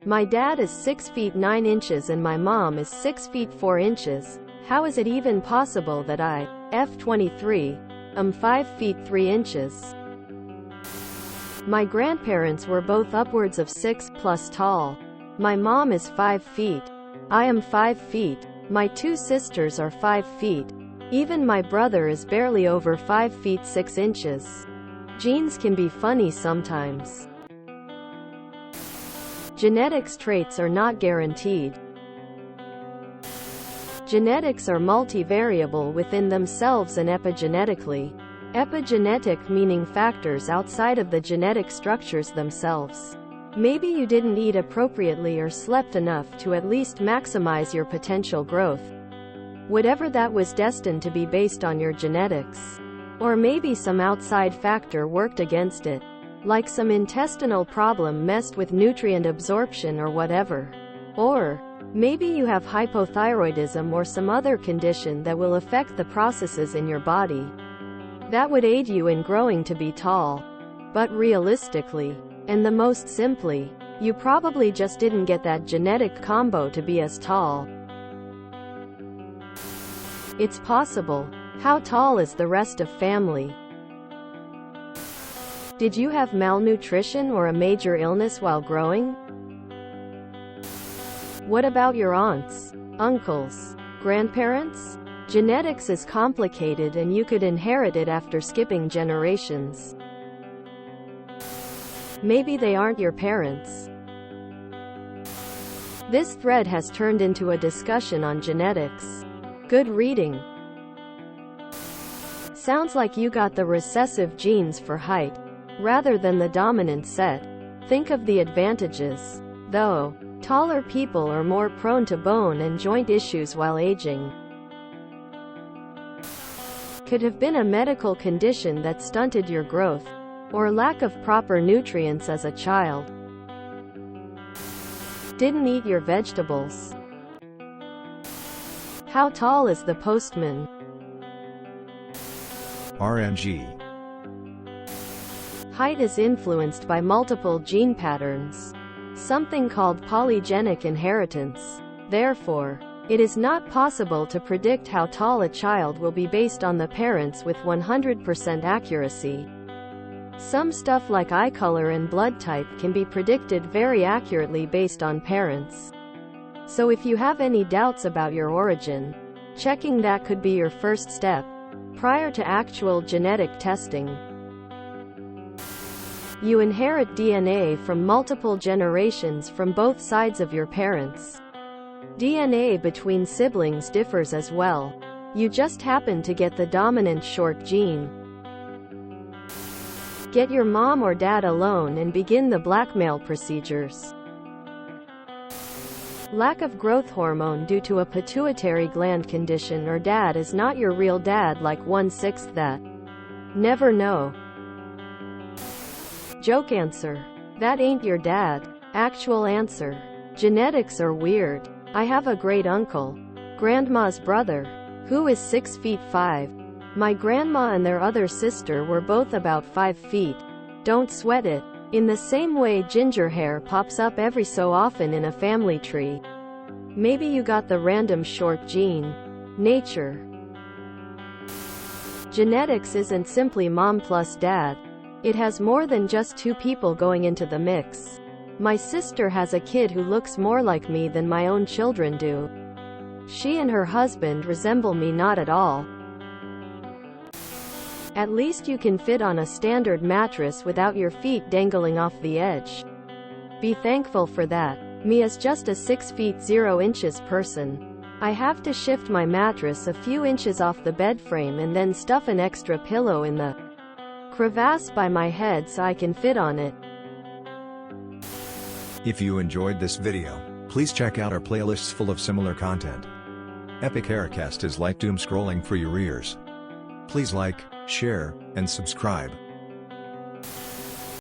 My dad is 6 feet 9 inches and my mom is 6 feet 4 inches. How is it even possible that I, F23, am 5 feet 3 inches? My grandparents were both upwards of 6+ tall. My mom is 5 feet. I am 5 feet. My 2 sisters are 5 feet. Even my brother is barely over 5 feet 6 inches. Genes can be funny sometimes. Genetics traits are not guaranteed. Genetics are multivariable within themselves and epigenetically. Epigenetic meaning factors outside of the genetic structures themselves. Maybe you didn't eat appropriately or slept enough to at least maximize your potential growth. Whatever that was destined to be based on your genetics. Or maybe some outside factor worked against it. Like some intestinal problem messed with nutrient absorption or whatever. Or maybe you have hypothyroidism or some other condition that will affect the processes in your body. That would aid you in growing to be tall. But realistically, and the most simply, you probably just didn't get that genetic combo to be as tall. It's possible. How tall is the rest of family? Did you have malnutrition or a major illness while growing? What about your aunts, uncles, grandparents? Genetics is complicated and you could inherit it after skipping generations. Maybe they aren't your parents. This thread has turned into a discussion on genetics. Good reading. Sounds like you got the recessive genes for height, rather than the dominant set. Think of the advantages. Though, taller people are more prone to bone and joint issues while aging. Could have been a medical condition that stunted your growth, or lack of proper nutrients as a child. Didn't eat your vegetables. How tall is the postman? RNG. Height is influenced by multiple gene patterns, something called polygenic inheritance. Therefore, it is not possible to predict how tall a child will be based on the parents with 100% accuracy. Some stuff like eye color and blood type can be predicted very accurately based on parents. So if you have any doubts about your origin, checking that could be your first step, prior to actual genetic testing. You inherit DNA from multiple generations from both sides of your parents. DNA between siblings differs as well. You just happen to get the dominant short gene. Get your mom or dad alone and begin the blackmail procedures. Lack of growth hormone due to a pituitary gland condition or dad is not your real dad, like 1/6 that. Never know. Joke answer. That ain't your dad. Actual answer. Genetics are weird. I have a great uncle, grandma's brother, who is 6 feet 5. My grandma and their other sister were both about 5 feet. Don't sweat it. In the same way ginger hair pops up every so often in a family tree. Maybe you got the random short gene. Nature. Genetics isn't simply mom plus dad. It has more than just two people going into the mix. My sister has a kid who looks more like me than my own children do. She and her husband resemble me not at all. At least you can fit on a standard mattress without your feet dangling off the edge. Be thankful for that. Me as just a 6 feet 0 inches person. I have to shift my mattress a few inches off the bed frame and then stuff an extra pillow in the crevasse by my head so I can fit on it. If you enjoyed this video, please check out our playlists full of similar content. Epic Aircast is like doom scrolling for your ears. Please like, share, and subscribe.